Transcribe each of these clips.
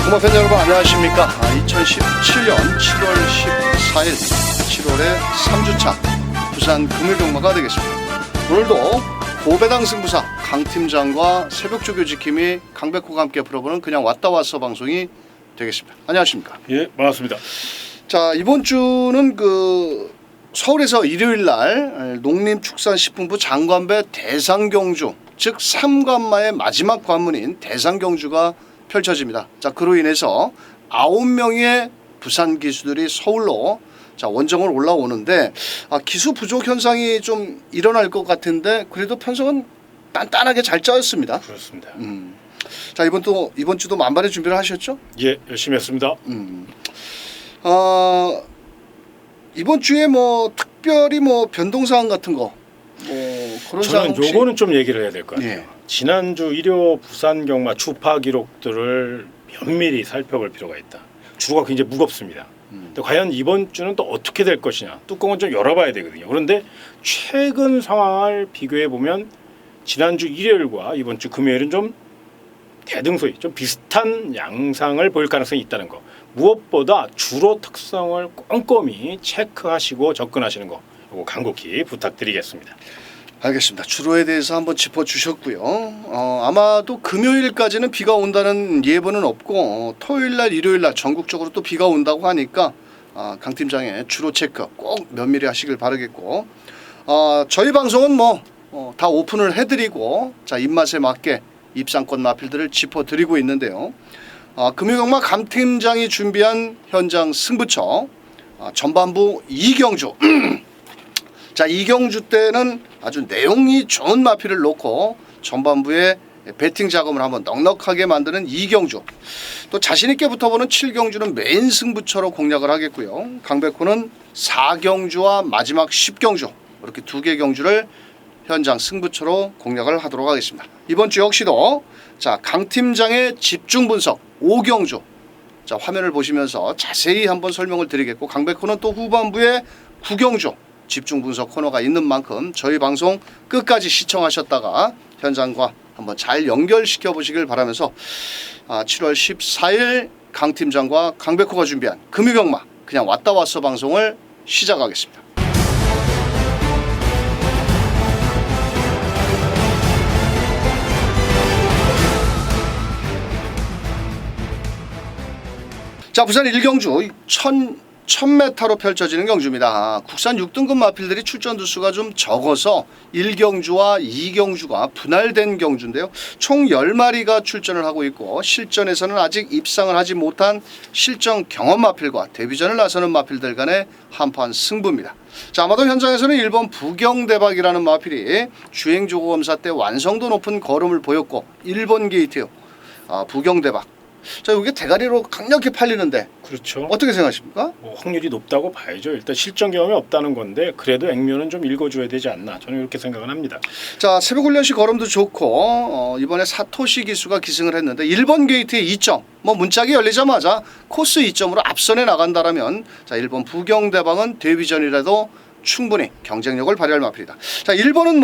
고마팬 여러분 안녕하십니까. 2017년 7월 14일 7월의 3주차 부산 금일경마가 되겠습니다. 오늘도 고배당 승부사 강팀장과 새벽조교 지킴이 강백호가 함께 풀어보는 그냥 왔다 왔어 방송이 되겠습니다. 안녕하십니까. 예, 반갑습니다. 자, 이번 주는 서울에서 일요일날 농림축산식품부 장관배 대상경주, 즉 3관마의 마지막 관문인 대상경주가 펼쳐집니다. 자, 그로 인해서 9명의 부산 기수들이 서울로 원정을 올라오는데 기수 부족 현상이 좀 일어날 것 같은데 그래도 편성은 단단하게 잘 짜였습니다. 그렇습니다. 자, 이번 주도 만반의 준비를 하셨죠? 예, 열심히 했습니다. 이번 주에 특별히 변동사항 같은 거 그런 사항 저는 혹시? 요거는 좀 얘기를 해야 될 것 같아요. 예. 지난주 일요 부산 경마 주파 기록들을 면밀히 살펴볼 필요가 있다. 주로가 굉장히 무겁습니다. 근데 과연 이번 주는 또 어떻게 될 것이냐, 뚜껑은 좀 열어봐야 되거든요. 그런데 최근 상황을 비교해 보면 지난주 일요일과 이번 주 금요일은 좀 대등소이 좀 비슷한 양상을 보일 가능성이 있다는 거. 무엇보다 주로 특성을 꼼꼼히 체크하시고 접근하시는 거, 이거 간곡히 부탁드리겠습니다. 알겠습니다. 주로에 대해서 한번 짚어주셨고요. 아마도 금요일까지는 비가 온다는 예보는 없고 토요일날 일요일날 전국적으로 또 비가 온다고 하니까 강 팀장의 주로 체크 꼭 면밀히 하시길 바라겠고, 저희 방송은 다 오픈을 해드리고 입맛에 맞게 입상권 마필들을 짚어드리고 있는데요. 금요경마 강 팀장이 준비한 현장 승부처 전반부 이경주 자, 이경주 때는 아주 내용이 좋은 마필을 놓고 전반부에 배팅 작업을 한번 넉넉하게 만드는 이경주, 또 자신있게 붙어보는 7경주는 메인 승부처로 공략을 하겠고요. 강백호는 4경주와 마지막 10경주 이렇게 두 개 경주를 현장 승부처로 공략을 하도록 하겠습니다. 이번 주 역시도 강 팀장의 집중 분석 5경주, 화면을 보시면서 자세히 한번 설명을 드리겠고, 강백호는 또 후반부에 9경주 집중 분석 코너가 있는 만큼 저희 방송 끝까지 시청하셨다가 현장과 한번 잘 연결시켜 보시길 바라면서 7월 14일 강 팀장과 강백호가 준비한 금요경마 그냥 왔다 왔어 방송을 시작하겠습니다. 자, 부산 1경주 1000m로 펼쳐지는 경주입니다. 국산 6등급 마필들이 출전 두수가 좀 적어서 1경주와 2경주가 분할된 경주인데요. 총 10마리가 출전을 하고 있고, 실전에서는 아직 입상을 하지 못한 실전 경험 마필과 데뷔전을 나서는 마필들 간의 한판 승부입니다. 자, 아마도 현장에서는 1번 부경대박이라는 마필이 주행조고 검사 때 완성도 높은 걸음을 보였고 1번 게이트요. 부경대박. 자, 이게 대가리로 강력히 팔리는데 그렇죠. 어떻게 생각하십니까? 확률이 높다고 봐야죠. 일단 실전 경험이 없다는 건데 그래도 액면은 좀 읽어줘야 되지 않나, 저는 이렇게 생각을 합니다. 자, 새벽훈련시 걸음도 좋고 이번에 사토시 기수가 기승을 했는데 1번 게이트의 2점, 문짝이 열리자마자 코스 2점으로 앞선에 나간다라면 1번 부경대방은 데뷔전이라도 충분히 경쟁력을 발휘할 마필이다. 자, 1번은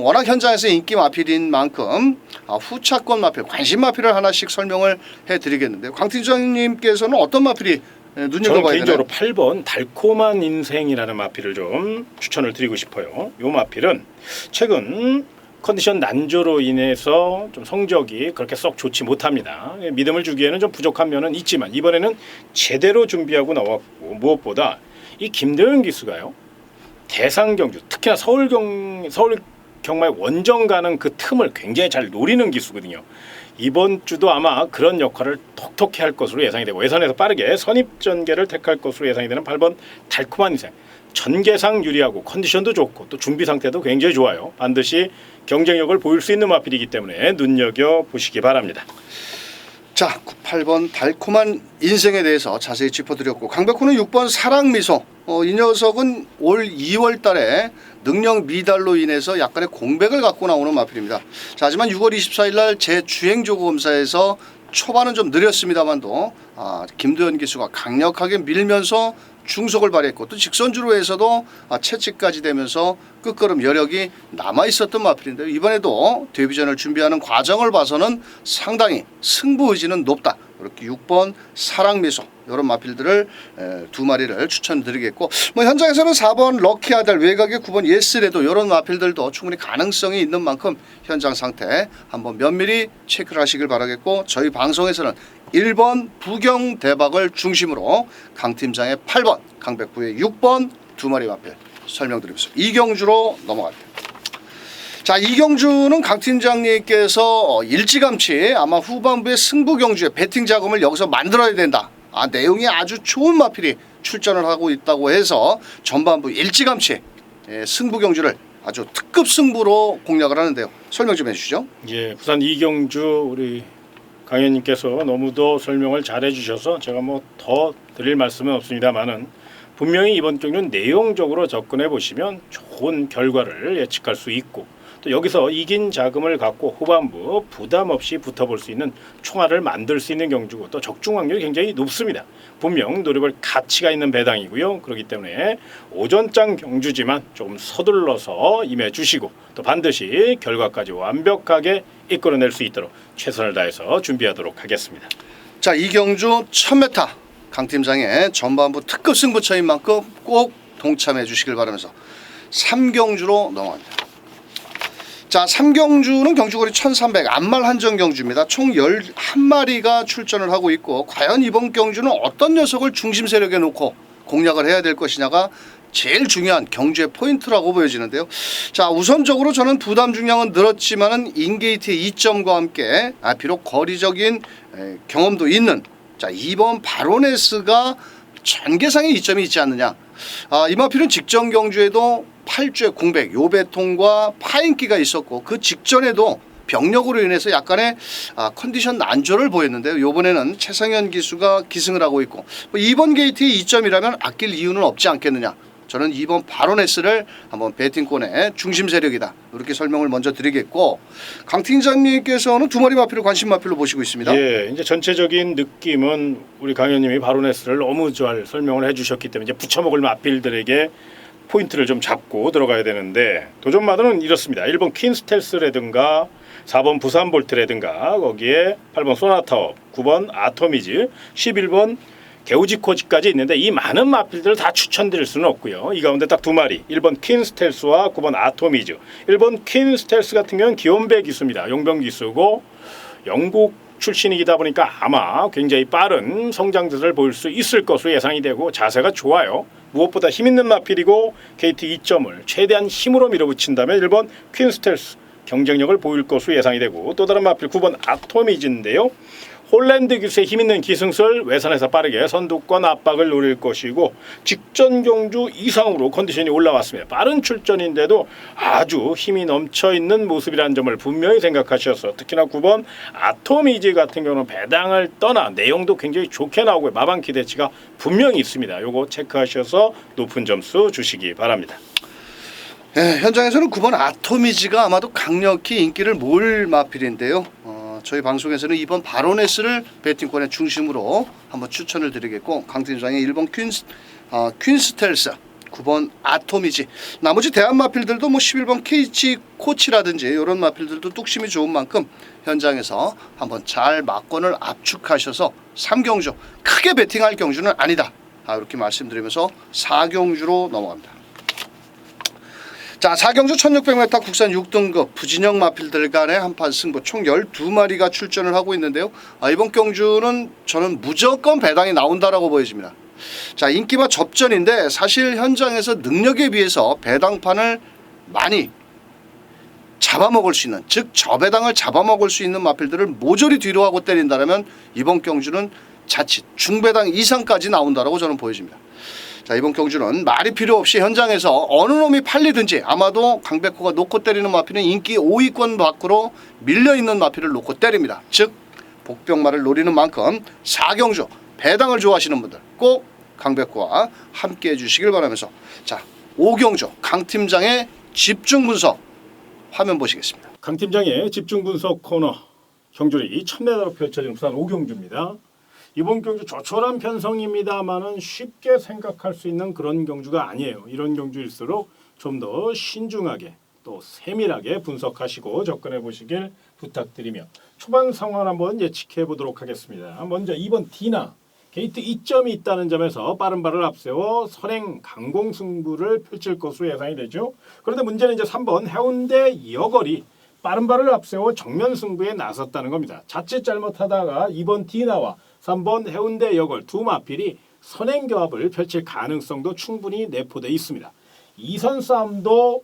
워낙 현장에서 인기 마필인 만큼 후차권 마필, 관심 마필을 하나씩 설명을 해드리겠는데요. 강 팀장님께서는 어떤 마필이 눈여겨봐야 되나요? 저는 개인적으로 8번 달콤한 인생이라는 마필을 좀 추천을 드리고 싶어요. 이 마필은 최근 컨디션 난조로 인해서 좀 성적이 그렇게 썩 좋지 못합니다. 믿음을 주기에는 좀 부족한 면은 있지만 이번에는 제대로 준비하고 나왔고, 무엇보다 이 김대현 기수가요, 대상경주, 특히나 서울 경마에 원정 가는 그 틈을 굉장히 잘 노리는 기수거든요. 이번 주도 아마 그런 역할을 톡톡히 할 것으로 예상이 되고, 예선에서 빠르게 선입전개를 택할 것으로 예상이 되는 8번 달콤한 인생. 전개상 유리하고 컨디션도 좋고 또 준비 상태도 굉장히 좋아요. 반드시 경쟁력을 보일 수 있는 마필이기 때문에 눈여겨보시기 바랍니다. 자, 8번 달콤한 인생에 대해서 자세히 짚어드렸고, 강백호는 6번 사랑미소. 이 녀석은 올 2월 달에 능력 미달로 인해서 약간의 공백을 갖고 나오는 마필입니다. 자, 하지만 6월 24일 날 제 주행조고 검사에서 초반은 좀 느렸습니다만도 김도현 기수가 강력하게 밀면서 중속을 발휘했고 또 직선주로에서도 채찍까지 되면서 끝걸음 여력이 남아 있었던 마필인데요. 이번에도 데뷔전을 준비하는 과정을 봐서는 상당히 승부 의지는 높다. 이렇게 6번 사랑미소 이런 마필들을 두 마리를 추천드리겠고 뭐 현장에서는 4번 럭키아들 외곽의 9번 예스레도 이런 마필들도 충분히 가능성이 있는 만큼 현장 상태 한번 면밀히 체크를 하시길 바라겠고 저희 방송에서는 1번 부경대박을 중심으로 강팀장의 8번 강백구의 6번 두 마리 마필 설명드리면서 이경주로 넘어갈게요. 자, 이경주는 강 팀장님께서 일찌감치 아마 후반부에 승부 경주에 배팅 자금을 여기서 만들어야 된다. 내용이 아주 좋은 마필이 출전을 하고 있다고 해서 전반부 일찌감치 승부 경주를 아주 특급 승부로 공략을 하는데요. 설명 좀 해주시죠. 예, 부산 이경주 우리 강현님께서 너무도 설명을 잘해 주셔서 제가 뭐 더 드릴 말씀은 없습니다만은 분명히 이번 경주는 내용적으로 접근해 보시면 좋은 결과를 예측할 수 있고 또 여기서 이긴 자금을 갖고 후반부 부담 없이 붙어볼 수 있는 총알을 만들 수 있는 경주고 또 적중 확률이 굉장히 높습니다. 분명 노려볼 가치가 있는 배당이고요. 그렇기 때문에 오전장 경주지만 조금 서둘러서 임해 주시고 또 반드시 결과까지 완벽하게 이끌어낼 수 있도록 최선을 다해서 준비하도록 하겠습니다. 자, 이경주 1000m 강 팀장의 전반부 특급 승부처인 만큼 꼭 동참해 주시길 바라면서 3경주로 넘어갑니다. 자, 3경주는 경주거리 1300 암말 한정 경주입니다. 총 11마리가 출전을 하고 있고 과연 이번 경주는 어떤 녀석을 중심 세력에 놓고 공략을 해야 될 것이냐가 제일 중요한 경주의 포인트라고 보여지는데요. 자, 우선적으로 저는 부담 중량은 늘었지만은 인게이트의 2점과 함께 비록 거리적인 경험도 있는 자, 2번 바로네스가 전개상의 이점이 있지 않느냐. 이 마필은 직전 경주에도 8주의 공백, 요배통과 파인기가 있었고 그 직전에도 병력으로 인해서 약간의 컨디션 난조를 보였는데요. 이번에는 최상현 기수가 기승을 하고 있고 뭐 2번 게이트의 2점이라면 아낄 이유는 없지 않겠느냐. 저는 2번 바로네스를 한번 배팅권의 중심 세력이다. 이렇게 설명을 먼저 드리겠고 강 팀장님께서는 두 마리 마필을 관심 마필로 보시고 있습니다. 예, 이제 전체적인 느낌은 우리 강현님이 바로네스를 너무 잘 설명을 해주셨기 때문에 이제 붙여먹을 마필들에게 포인트를 좀 잡고 들어가야 되는데 도전마들은 이렇습니다. 1번 퀸스텔스라든가 4번 부산볼트라든가 거기에 8번 소나타업, 9번 아토미즈, 11번 게우지코지까지 있는데 이 많은 마필들을 다 추천드릴 수는 없고요. 이 가운데 딱 두 마리 1번 퀸스텔스와 9번 아토미즈. 1번 퀸스텔스 같은 경우는 기온배 기수입니다. 용병 기수고 영국 출신이다 보니까 아마 굉장히 빠른 성장들을 보일 수 있을 것으로 예상이 되고 자세가 좋아요. 무엇보다 힘있는 마필이고 게이트 2점을 최대한 힘으로 밀어붙인다면 1번 퀸스텔스 경쟁력을 보일 것으로 예상이 되고 또 다른 마필 9번 아토미즈인데요. 홀랜드 기수의 힘있는 기승설 외선에서 빠르게 선두권 압박을 노릴 것이고 직전 경주 이상으로 컨디션이 올라왔습니다. 빠른 출전인데도 아주 힘이 넘쳐있는 모습이라는 점을 분명히 생각하셔서 특히나 9번 아토미즈 같은 경우는 배당을 떠나 내용도 굉장히 좋게 나오고 마방 기대치가 분명히 있습니다. 요거 체크하셔서 높은 점수 주시기 바랍니다. 현장에서는 9번 아토미즈가 아마도 강력히 인기를 모을 마필인데요. 저희 방송에서는 이번 바로네스를 배팅권의 중심으로 한번 추천을 드리겠고 강 팀장의 1번 퀸스텔스 9번 아토미즈 나머지 대한 마필들도 뭐 11번 케이치 코치라든지 이런 마필들도 뚝심이 좋은 만큼 현장에서 한번 잘 막권을 압축하셔서 3경주 크게 배팅할 경주는 아니다 이렇게 말씀드리면서 4경주로 넘어갑니다. 자, 4경주 1600m 국산 6등급 부진영 마필들 간의 한판 승부 총 12마리가 출전을 하고 있는데요. 이번 경주는 저는 무조건 배당이 나온다라고 보여집니다. 자, 인기와 접전인데 사실 현장에서 능력에 비해서 배당판을 많이 잡아먹을 수 있는 즉 저배당을 잡아먹을 수 있는 마필들을 모조리 뒤로 하고 때린다면 이번 경주는 자칫 중배당 이상까지 나온다라고 저는 보여집니다. 자, 이번 경주는 말이 필요 없이 현장에서 어느 놈이 팔리든지 아마도 강백호가 놓고 때리는 마필은 인기 5위권 밖으로 밀려있는 마필을 놓고 때립니다. 즉 복병말을 노리는 만큼 4경주 배당을 좋아하시는 분들 꼭 강백호와 함께 해주시길 바라면서 자, 5경주 강 팀장의 집중 분석 화면 보시겠습니다. 강 팀장의 집중 분석 코너 경주리 1000m로 펼쳐진 부산 5경주입니다. 이번 경주 조촐한 편성입니다만은 쉽게 생각할 수 있는 그런 경주가 아니에요. 이런 경주일수록 좀 더 신중하게 또 세밀하게 분석하시고 접근해 보시길 부탁드리며 초반 상황 한번 예측해 보도록 하겠습니다. 먼저 2번 디나 게이트 2점이 있다는 점에서 빠른 발을 앞세워 선행 강공 승부를 펼칠 것으로 예상이 되죠. 그런데 문제는 이제 3번 해운대 여걸이 빠른 발을 앞세워 정면 승부에 나섰다는 겁니다. 자칫 잘못하다가 2번 디나와 3번 해운대 여걸 두 마필이 선행 교합을 펼칠 가능성도 충분히 내포되어 있습니다. 2선 싸움도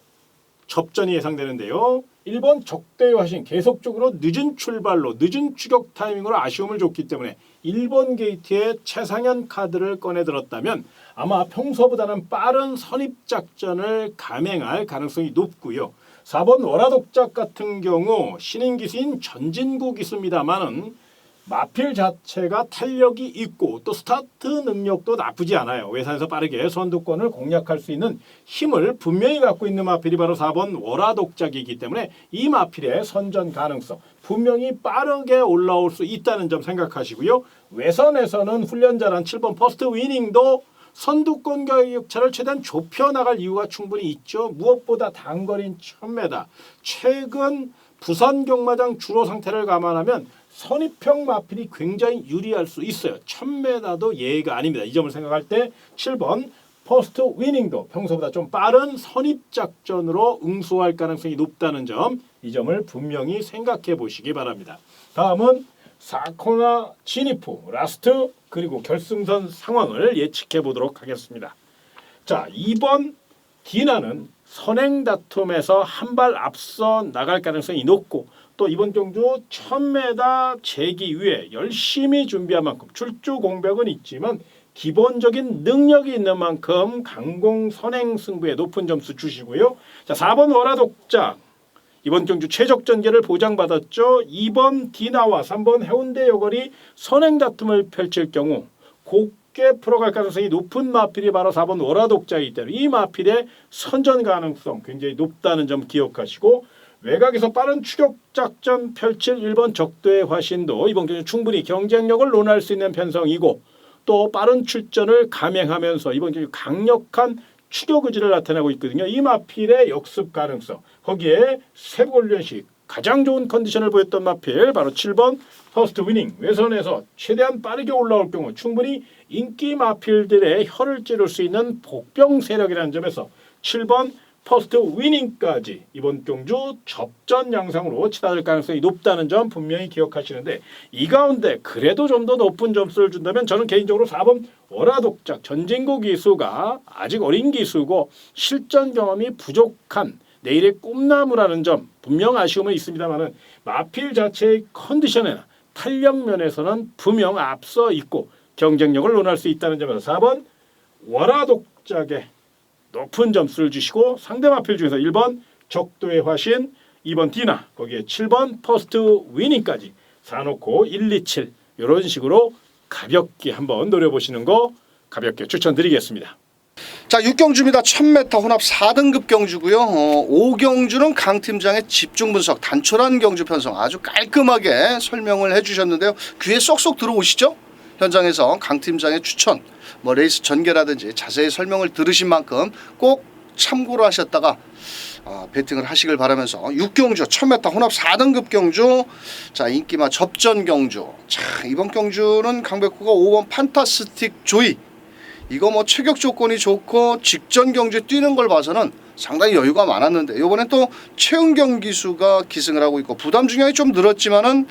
접전이 예상되는데요. 1번 적대의 화신 계속적으로 늦은 출발로 늦은 추격 타이밍으로 아쉬움을 줬기 때문에 1번 게이트에 최상현 카드를 꺼내 들었다면 아마 평소보다는 빠른 선입 작전을 감행할 가능성이 높고요. 4번 월화독작 같은 경우 신인 기수인 전진구 기수입니다만은 마필 자체가 탄력이 있고 또 스타트 능력도 나쁘지 않아요. 외산에서 빠르게 선두권을 공략할 수 있는 힘을 분명히 갖고 있는 마필이 바로 4번 월화독작이기 때문에 이 마필의 선전 가능성 분명히 빠르게 올라올 수 있다는 점 생각하시고요. 외선에서는 훈련자란 7번 퍼스트 위닝도 선두권 격차를 최대한 좁혀나갈 이유가 충분히 있죠. 무엇보다 단거리인 1000m 최근 부산 경마장 주로 상태를 감안하면 선입형 마필이 굉장히 유리할 수 있어요. 1000m도 예의가 아닙니다. 이 점을 생각할 때 7번 퍼스트 위닝도 평소보다 좀 빠른 선입 작전으로 응수할 가능성이 높다는 점, 이 점을 분명히 생각해 보시기 바랍니다. 다음은 4코너 진입 후 라스트 그리고 결승선 상황을 예측해 보도록 하겠습니다. 자, 2번 디나는 선행 다툼에서 한 발 앞서 나갈 가능성이 높고 또 이번 경주 1000m 재기 위해 열심히 준비한 만큼 출주 공백은 있지만 기본적인 능력이 있는 만큼 강공 선행 승부에 높은 점수 주시고요. 자, 4번 월화독작 이번 경주 최적 전개를 보장받았죠. 2번 디나와 3번 해운대 여걸이 선행 다툼을 펼칠 경우 곱게 풀어갈 가능성이 높은 마필이 바로 4번 월화독작이기 때문에 이 마필의 선전 가능성 굉장히 높다는 점 기억하시고 외곽에서 빠른 추격 작전 펼칠 1번 적도의 화신도 이번 경주 충분히 경쟁력을 논할 수 있는 편성이고 또 빠른 출전을 감행하면서 이번 경주 강력한 추격 의지를 나타내고 있거든요. 이 마필의 역습 가능성 거기에 세부훈련식 가장 좋은 컨디션을 보였던 마필 바로 7번 퍼스트 위닝 외선에서 최대한 빠르게 올라올 경우 충분히 인기 마필들의 혀를 찌를 수 있는 복병 세력이라는 점에서 7번 퍼스트 위닝까지 이번 경주 접전 양상으로 치닫을 가능성이 높다는 점 분명히 기억하시는데 이 가운데 그래도 좀 더 높은 점수를 준다면 저는 개인적으로 4번 월화독작 전진구 기수가 아직 어린 기수고 실전 경험이 부족한 내일의 꿈나무라는 점 분명 아쉬움은 있습니다만은 마필 자체의 컨디션이나 탄력 면에서는 분명 앞서 있고 경쟁력을 논할 수 있다는 점에서 4번 월화독작의 높은 점수를 주시고 상대 마필 중에서 1번 적도의 화신, 2번 디나, 거기에 7번 퍼스트 위닝까지 사놓고 1, 2, 7 이런 식으로 가볍게 한번 노려보시는 거 가볍게 추천드리겠습니다. 자, 6경주입니다. 1000m 혼합 4등급 경주고요. 5경주는 강 팀장의 집중 분석, 단촐한 경주 편성 아주 깔끔하게 설명을 해주셨는데요. 귀에 쏙쏙 들어오시죠? 현장에서 강 팀장의 추천, 레이스 전개라든지 자세히 설명을 들으신 만큼 꼭 참고로 하셨다가 배팅을 하시길 바라면서 6경주 1000m 혼합 4등급 경주, 자 인기마 접전 경주. 자, 이번 경주는 강백호가 5번 판타스틱 조이 이거 체격 조건이 좋고 직전 경주에 뛰는 걸 봐서는 상당히 여유가 많았는데 이번엔 또 최은경 기수가 기승을 하고 있고 부담 중량이 좀 늘었지만은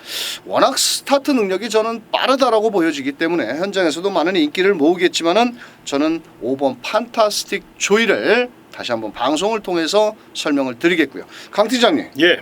워낙 스타트 능력이 저는 빠르다라고 보여지기 때문에 현장에서도 많은 인기를 모으겠지만은 저는 5번 판타스틱 조이를 다시 한번 방송을 통해서 설명을 드리겠고요. 강 팀장님. 예.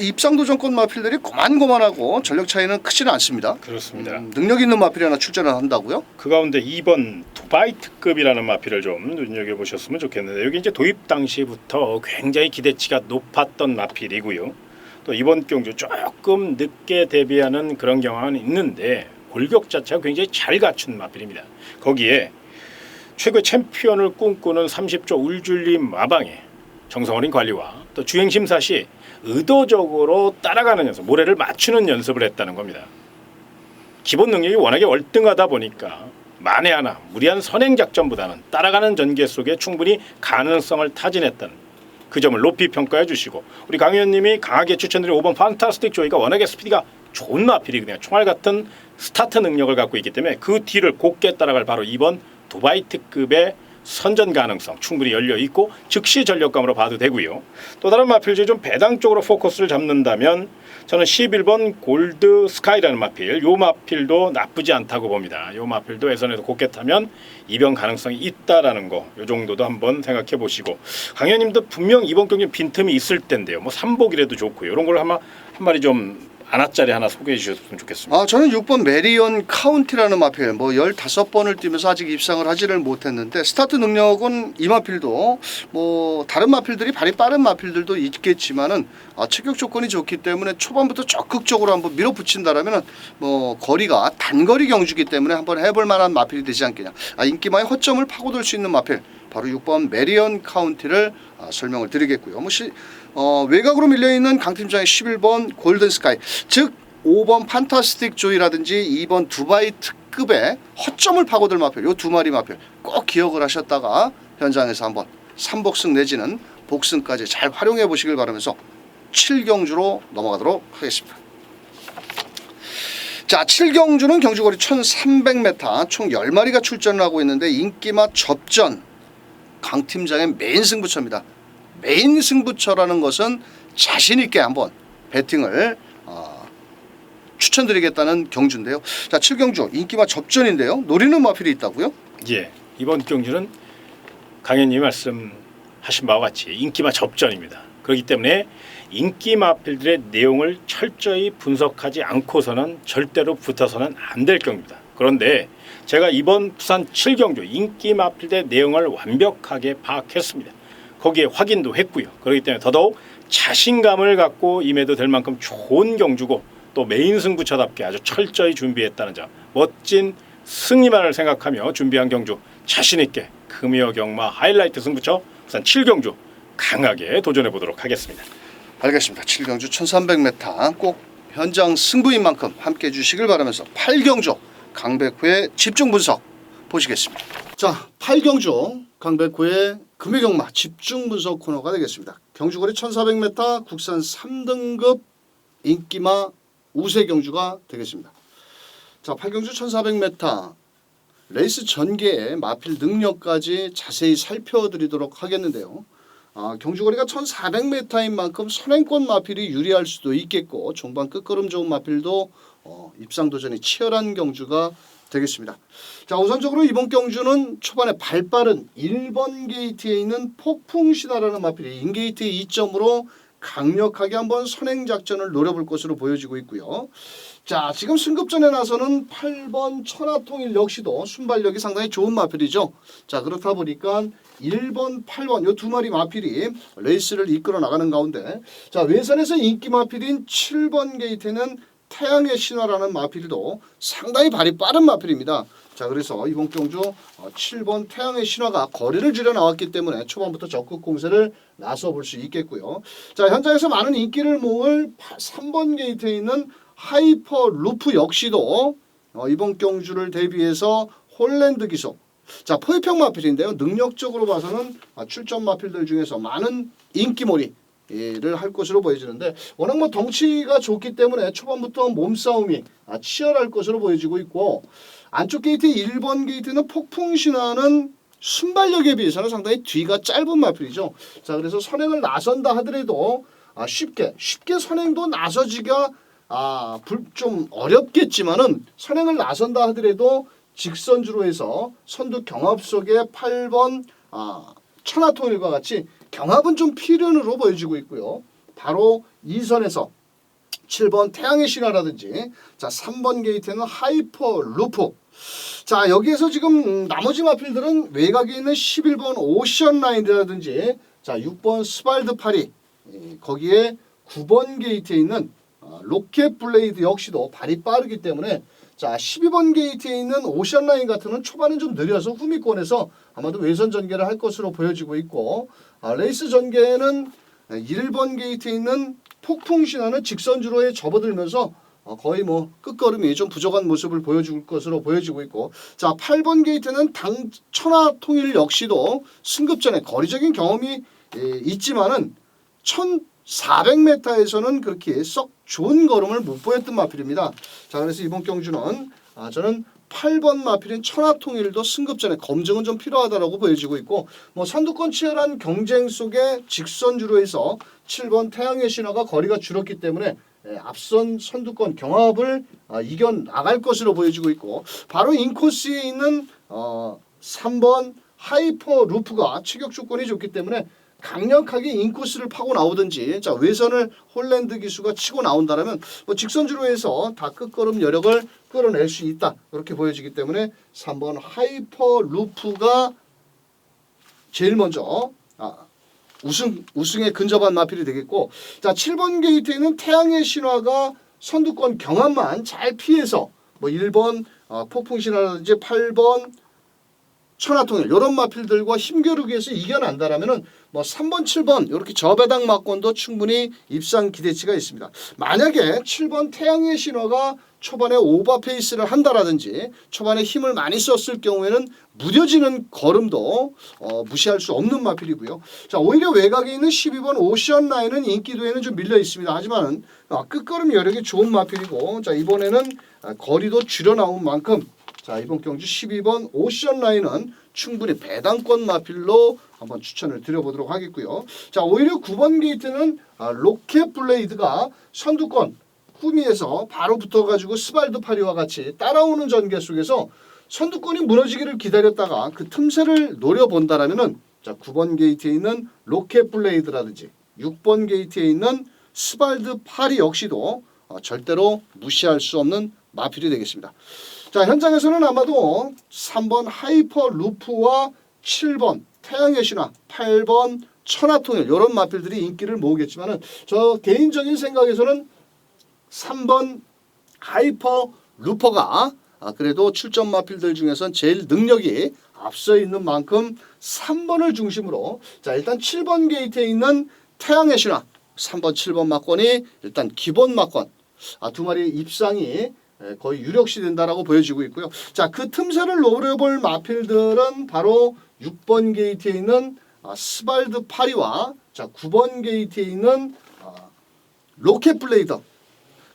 입상도전권 마필들이 고만고만하고 전력 차이는 크지는 않습니다. 그렇습니다. 능력 있는 마필이 하나 출전을 한다고요? 그 가운데 2번 두바이트급이라는 마필을 좀 눈여겨보셨으면 좋겠는데 여기 이제 도입 당시부터 굉장히 기대치가 높았던 마필이고요. 또 이번 경주 조금 늦게 데뷔하는 그런 경향은 있는데 골격 자체가 굉장히 잘 갖춘 마필입니다. 거기에 최고의 챔피언을 꿈꾸는 30조 울줄림 마방의 정성어린 관리와 또 주행심사 시 의도적으로 따라가는 연습, 모래를 맞추는 연습을 했다는 겁니다. 기본 능력이 워낙에 월등하다 보니까 만에 하나 무리한 선행 작전보다는 따라가는 전개 속에 충분히 가능성을 타진했다는 그 점을 높이 평가해 주시고, 우리 강 의원님이 강하게 추천드린 5번 판타스틱 조이가 워낙에 스피드가 좋은 마필이거든요. 총알 같은 스타트 능력을 갖고 있기 때문에 그 뒤를 곱게 따라갈 바로 2번 두바이트급의 선전 가능성 충분히 열려 있고 즉시 전력감으로 봐도 되고요. 또 다른 마필 중에 좀 배당 쪽으로 포커스를 잡는다면 저는 11번 골드 스카이라는 마필, 요 마필도 나쁘지 않다고 봅니다. 요 마필도 예선에서 곱게 타면 이변 가능성이 있다라는 거, 요 정도도 한번 생각해 보시고, 강 의원님도 분명 이번 경기 빈틈이 있을 텐데요. 뭐 삼복이라도 좋고요. 이런 걸 한 마리 좀 안아짜리 하나 소개해 주셨으면 좋겠습니다. 저는 6번 메리언 카운티라는 마필 15번을 뛰면서 아직 입상을 하지를 못했는데, 스타트 능력은 이 마필도 다른 마필들이 발이 빠른 마필들도 있겠지만은 체격 조건이 좋기 때문에 초반부터 적극적으로 한번 밀어붙인다라면 거리가 단거리 경주기 때문에 한번 해볼 만한 마필이 되지 않겠냐. 인기마의 허점을 파고들 수 있는 마필 바로 6번 메리언 카운티를 설명을 드리겠고요. 외곽으로 밀려있는 강팀장의 11번 골든 스카이, 즉 5번 판타스틱 조이라든지 2번 두바이 특급의 허점을 파고들 마필, 요 두 마리 마필 꼭 기억을 하셨다가 현장에서 한번 3복승 내지는 복승까지 잘 활용해 보시길 바라면서 7경주로 넘어가도록 하겠습니다. 자, 7경주는 경주거리 1300m, 총 10마리가 출전을 하고 있는데 인기마 접전 강팀장의 메인 승부처입니다. 메인 승부처라는 것은 자신 있게 한번 배팅을 추천드리겠다는 경주인데요. 자, 7경주 인기마 접전인데요. 노리는 마필이 있다고요? 예, 이번 경주는 강 의원님이 말씀하신 바와 같이 인기마 접전입니다. 그렇기 때문에 인기 마필들의 내용을 철저히 분석하지 않고서는 절대로 붙어서는 안 될 경기입니다. 그런데 제가 이번 부산 7경주 인기 마필들의 내용을 완벽하게 파악했습니다. 거기에 확인도 했고요. 그렇기 때문에 더더욱 자신감을 갖고 임해도 될 만큼 좋은 경주고, 또 메인 승부처답게 아주 철저히 준비했다는 점, 멋진 승리만을 생각하며 준비한 경주 자신 있게 금요 경마 하이라이트 승부처 부산 7경주 강하게 도전해 보도록 하겠습니다. 알겠습니다. 7경주 1300m 꼭 현장 승부인 만큼 함께 해주시길 바라면서 8경주 강백호의 집중 분석 보시겠습니다. 자, 8경주 강백호의 금요경마 집중 분석 코너가 되겠습니다. 경주거리 1400m 국산 3등급 인기마 우세 경주가 되겠습니다. 자, 8경주 1400m 레이스 전개의 마필 능력까지 자세히 살펴드리도록 하겠는데요. 경주거리가 1400m인 만큼 선행권 마필이 유리할 수도 있겠고, 종반 끝걸음 좋은 마필도 입상 도전이 치열한 경주가 되겠습니다. 자, 우선적으로 이번 경주는 초반에 발빠른 1번 게이트에 있는 폭풍신화라는 마필이 인게이트의 2점으로 강력하게 한번 선행 작전을 노려볼 것으로 보여지고 있고요. 자, 지금 승급전에 나서는 8번 천하통일 역시도 순발력이 상당히 좋은 마필이죠. 자, 그렇다 보니까 1번, 8번 이 두 마리 마필이 레이스를 이끌어 나가는 가운데, 자, 외선에서 인기 마필인 7번 게이트는 태양의 신화라는 마필도 상당히 발이 빠른 마필입니다. 자, 그래서 이번 경주 7번 태양의 신화가 거리를 줄여 나왔기 때문에 초반부터 적극 공세를 나서 볼 수 있겠고요. 자, 현장에서 많은 인기를 모을 3번 게이트에 있는 하이퍼 루프 역시도 이번 경주를 대비해서 홀랜드 기속, 자, 포획형 마필인데요. 능력적으로 봐서는 출전 마필들 중에서 많은 인기몰이 를 할 것으로 보여지는데, 워낙 덩치가 좋기 때문에 초반부터 몸싸움이 치열할 것으로 보여지고 있고, 안쪽 게이트 1번 게이트는 폭풍신화는 순발력에 비해서는 상당히 뒤가 짧은 마필이죠. 자, 그래서 선행을 나선다 하더라도 쉽게 선행도 나서지가 좀 어렵겠지만은, 선행을 나선다 하더라도 직선주로 해서 선두 경합 속에 8번 천하통일과 같이 경합은 좀 필연으로 보여지고 있고요. 바로 이 선에서 7번 태양의 신화라든지, 자, 3번 게이트는 하이퍼 루프, 자, 여기에서 지금 나머지 마필들은 외곽에 있는 11번 오션 라인이라든지, 자, 6번 스발드 파리, 거기에 9번 게이트에 있는 로켓 블레이드 역시도 발이 빠르기 때문에, 자, 12번 게이트에 있는 오션 라인 같은 건 초반은 좀 느려서 후미권에서 아마도 외선 전개를 할 것으로 보여지고 있고, 레이스 전개는 1번 게이트에 있는 폭풍신화는 직선주로에 접어들면서 거의 뭐 끝걸음이 좀 부족한 모습을 보여줄 것으로 보여지고 있고, 자 8번 게이트는 당 천하통일 역시도 승급전에 거리적인 경험이 있지만은 1400m에서는 그렇게 썩 좋은 걸음을 못 보였던 마필입니다. 자 그래서 이번 경주는 저는 8번 마필인 천하통일도 승급전에 검증은 좀 필요하다라고 보여지고 있고, 뭐 선두권 치열한 경쟁 속에 직선주로에서 7번 태양의 신화가 거리가 줄었기 때문에 앞선 선두권 경합을 이겨 나갈 것으로 보여지고 있고, 바로 인코스에 있는 3번 하이퍼 루프가 추격 조건이 좋기 때문에 강력하게 인코스를 파고 나오든지, 자 외선을 홀랜드 기수가 치고 나온다라면 뭐 직선주로에서 다 끝걸음 여력을 끌어낼 수 있다, 그렇게 보여지기 때문에 3번 하이퍼 루프가 제일 먼저 우승에 근접한 마필이 되겠고, 자 7번 게이트에는 태양의 신화가 선두권 경합만 잘 피해서 뭐 1번 폭풍신화라든지 8번 천하통일 이런 마필들과 힘겨루기 위해서 이겨난다라면은 뭐 3번, 7번 이렇게 저배당 막권도 충분히 입상 기대치가 있습니다. 만약에 7번 태양의 신화가 초반에 오버페이스를 한다라든지 초반에 힘을 많이 썼을 경우에는 무뎌지는 걸음도 무시할 수 없는 마필이고요. 자 오히려 외곽에 있는 12번 오션 라인은 인기도에는 좀 밀려 있습니다. 하지만 끝걸음 여력이 좋은 마필이고, 자 이번에는 거리도 줄여 나온 만큼 자 이번 경주 12번 오션 라인은 충분히 배당권 마필로 한번 추천을 드려보도록 하겠고요. 자 오히려 9번 게이트는 로켓 블레이드가 선두권 후미에서 바로 붙어가지고 스발드 파리와 같이 따라오는 전개 속에서 선두권이 무너지기를 기다렸다가 그 틈새를 노려본다라면은 자 9번 게이트에 있는 로켓 블레이드라든지 6번 게이트에 있는 스발드 파리 역시도 절대로 무시할 수 없는 마필이 되겠습니다. 자 현장에서는 아마도 3번 하이퍼 루프와 7번 태양의 신화, 8번 천하통일 이런 마필들이 인기를 모으겠지만은 저 개인적인 생각에서는 3번 하이퍼 루퍼가 그래도 출전 마필들 중에선 제일 능력이 앞서 있는 만큼 3번을 중심으로 자 일단 7번 게이트에 있는 태양의 신화 3번 7번 막권이 일단 기본 막권 두 마리 입상이 거의 유력시 된다라고 보여지고 있고요. 자 그 틈새를 노려볼 마필들은 바로 6번 게이트에 있는 스발드 파리와 자 9번 게이트에 있는 로켓 블레이더,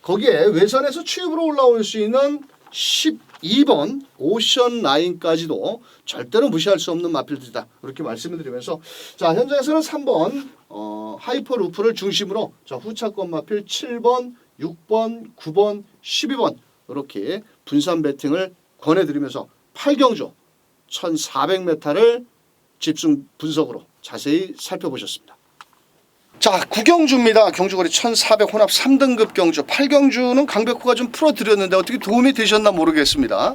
거기에 외선에서 추입으로 올라올 수 있는 12번 오션 라인까지도 절대로 무시할 수 없는 마필들이다, 이렇게 말씀을 드리면서 자 현장에서는 3번 하이퍼 루프를 중심으로 자 후차권 마필 7번 6번 9번 12번 이렇게 분산 배팅을 권해드리면서 8경주 1400m를 집중 분석으로 자세히 살펴보셨습니다. 자 9경주입니다. 경주거리 1400 혼합 3등급 경주 8경주는 강백호가 좀 풀어드렸는데 어떻게 도움이 되셨나 모르겠습니다.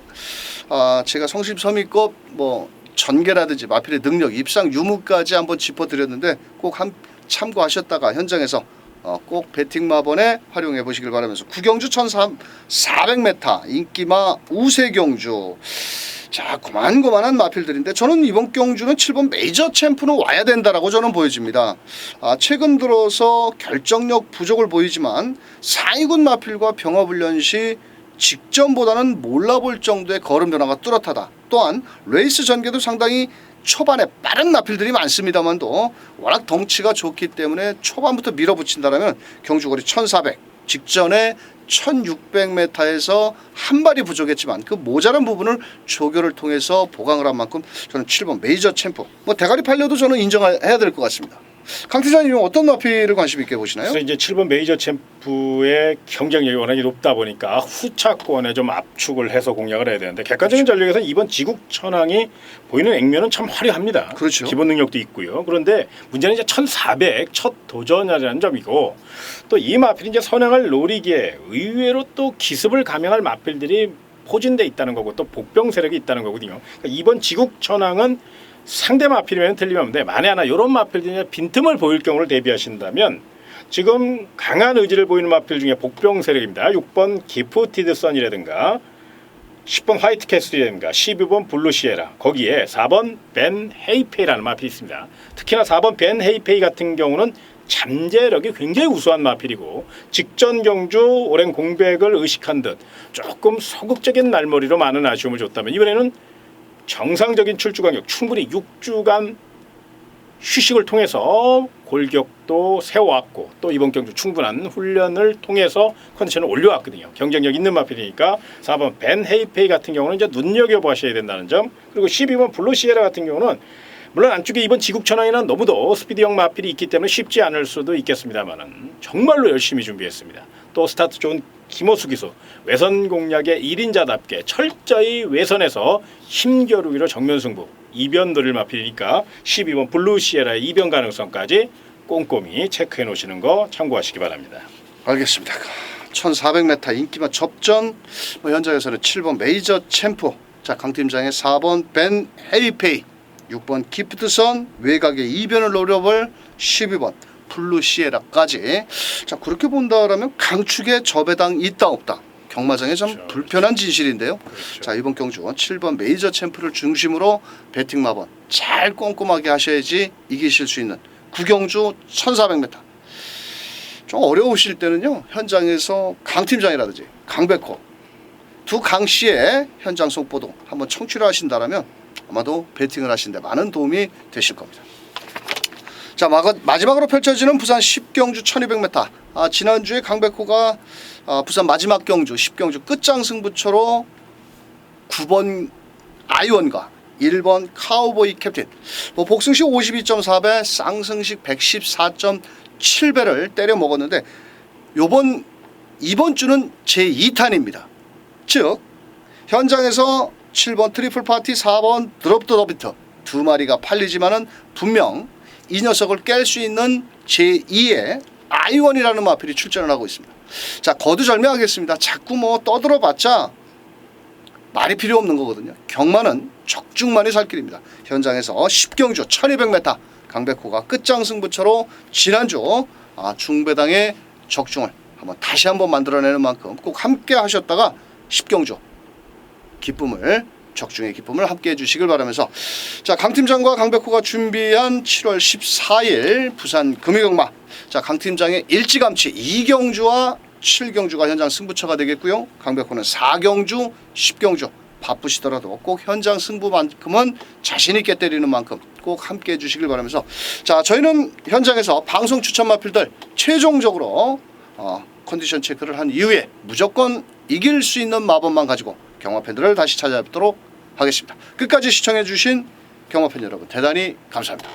제가 성심성의껏 뭐 전개라든지 마필의 능력, 입상 유무까지 한번 짚어드렸는데 꼭 참고하셨다가 현장에서 꼭 배팅마번에 활용해 보시길 바라면서 9경주 1400m 인기마 우세경주 자 고만고만한 마필들인데 저는 이번 경주는 7번 메이저 챔프는 와야 된다라고 저는 보여집니다. 최근 들어서 결정력 부족을 보이지만 상위군 마필과 병합훈련 시 직전보다는 몰라볼 정도의 걸음 변화가 뚜렷하다. 또한 레이스 전개도 상당히 초반에 빠른 마필들이 많습니다만도 워낙 덩치가 좋기 때문에 초반부터 밀어붙인다라면 경주거리 1400 직전에 1600m에서 한 발이 부족했지만 그 모자란 부분을 조교를 통해서 보강을 한 만큼 저는 7번 메이저 챔프 뭐 대가리 팔려도 저는 인정해야 될 것 같습니다. 강 팀장님 어떤 마필을 관심 있게 보시나요? 그래서 이제 7번 메이저 챔프의 경쟁력이 워낙에 높다 보니까 후차권에 좀 압축을 해서 공략을 해야 되는데 객관적인 전력에서 이번 지국 천왕이 보이는 액면은 참 화려합니다. 그렇죠. 기본 능력도 있고요. 그런데 문제는 이제 1400 첫 도전이라는 점이고 또 이 마필이 이제 선행을 노리기에 의외로 또 기습을 감행할 마필들이 포진돼 있다는 거고 또 복병 세력이 있다는 거거든요. 그러니까 이번 지국 천왕은 상대 마필이면 틀림없는데 만에 하나 이런 마필들이 빈틈을 보일 경우를 대비하신다면 지금 강한 의지를 보이는 마필 중에 복병 세력입니다. 6번 기프티드 선이라든가 10번 화이트 캐슬이라든가 12번 블루 시에라 거기에 4번 벤 헤이페이라는 마필이 있습니다. 특히나 4번 벤 헤이페이 같은 경우는 잠재력이 굉장히 우수한 마필이고 직전 경주 오랜 공백을 의식한 듯 조금 소극적인 날머리로 많은 아쉬움을 줬다면 이번에는 정상적인 출주 간격 충분히 6주간 휴식을 통해서 골격도 세워왔고 또 이번 경주 충분한 훈련을 통해서 컨디션을 올려왔거든요. 경쟁력 있는 마필이니까 4번 벤 헤이페이 같은 경우는 이제 눈여겨보셔야 된다는 점, 그리고 12번 블루시에라 같은 경우는 물론 안쪽에 이번 지국천왕에는 너무도 스피드형 마필이 있기 때문에 쉽지 않을 수도 있겠습니다만은 정말로 열심히 준비했습니다. 또 스타트 좋은 김호수 기수 외선 공략의 1인자답게 철저히 외선에서 힘겨루기로 정면 승부 이변 노릴 마필이니까 12번 블루시에라의 이변 가능성까지 꼼꼼히 체크해 놓으시는 거 참고하시기 바랍니다. 알겠습니다. 1400m 인기만 접전 현장에서는 7번 메이저 챔프, 자 강팀장의 4번 벤 헤이페이, 6번 기프트선 외곽의 이변을 노려볼 12번 블루시에라까지. 자 그렇게 본다라면 강축에 저배당 있다 없다 경마장에 좀 그렇죠. 불편한 진실인데요. 그렇죠. 자 이번 경주 7번 메이저 챔프를 중심으로 배팅 마번 잘 꼼꼼하게 하셔야지 이기실 수 있는 구경주 1400m. 좀 어려우실 때는요 현장에서 강팀장이라든지 강백호 두 강씨의 현장 속보도 한번 청취를 하신다라면 아마도 배팅을 하시는데 많은 도움이 되실 겁니다. 자 마지막으로 펼쳐지는 부산 10경주 1200m. 지난주에 강백호가 부산 마지막 경주 10경주 끝장 승부처로 9번 아이원과 1번 카우보이 캡틴 복승식 52.4배 쌍승식 114.7배를 때려 먹었는데 이번 주는 제2탄입니다. 즉 현장에서 7번 트리플 파티 4번 드롭 더 더비트 두 마리가 팔리지만은 분명 이 녀석을 깰 수 있는 제2의 아이원이라는 마필이 출전을 하고 있습니다. 자 거두절미하겠습니다. 자꾸 뭐 떠들어봤자 말이 필요 없는 거거든요. 경마는 적중만이 살 길입니다. 현장에서 10경주 1200m 강백호가 끝장 승부처로 지난주 중배당의 적중을 다시 한번 만들어내는 만큼 꼭 함께 하셨다가 10경주 기쁨을 적중의 기쁨을 함께 해주시길 바라면서 자 강팀장과 강백호가 준비한 7월 14일 부산 금유경마, 자 강팀장의 일찌감치 2경주와 7경주가 현장 승부처가 되겠고요. 강백호는 4경주 10경주 바쁘시더라도 꼭 현장 승부만큼은 자신 있게 때리는 만큼 꼭 함께 해주시길 바라면서 자 저희는 현장에서 방송 추천 마필들 최종적으로 컨디션 체크를 한 이후에 무조건 이길 수 있는 마법만 가지고 경마팬들을 다시 찾아뵙도록 하겠습니다. 끝까지 시청해주신 경마팬 여러분 대단히 감사합니다.